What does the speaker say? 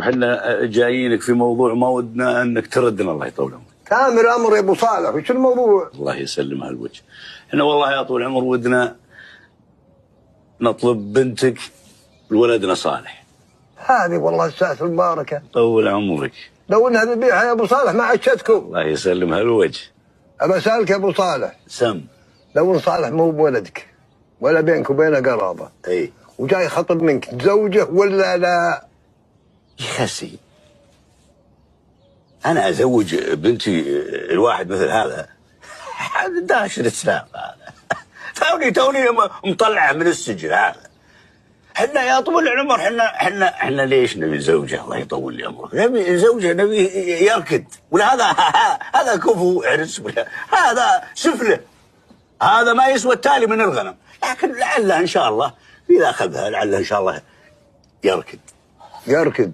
وحنا جايينك في موضوع ما ودنا انك تردنا، الله يطول عمرك. تامر امر يا ابو صالح، وش الموضوع؟ الله يسلم هالوجه. احنا والله يا طول العمر ودنا نطلب بنتك لولدنا صالح. هذه والله الساعة المباركة. طول عمرك. لو انها ذبيحة يا ابو صالح ما عشتكم. الله يسلم هالوجه. ابى اسالك يا ابو صالح. سم. لو ان صالح مو بولدك ولا بينك وبينه قرابة. اي. وجاي خطب منك تزوجه ولا لا؟ يخسي. انا ازوج بنتي الواحد مثل هذا؟ داش الاسلام هذا. توني مطلعه من السجن هذا. احنا يا طول العمر احنا ليش نبي زوجه؟ الله يطول لي عمرك. نبي زوجه، نبي يركض، ولا هذا كفو عرس، ولا هذا سفله، هذا ما يسوى التالي من الغنم. لكن لعله ان شاء الله اذا اخذها لعله ان شاء الله يركض.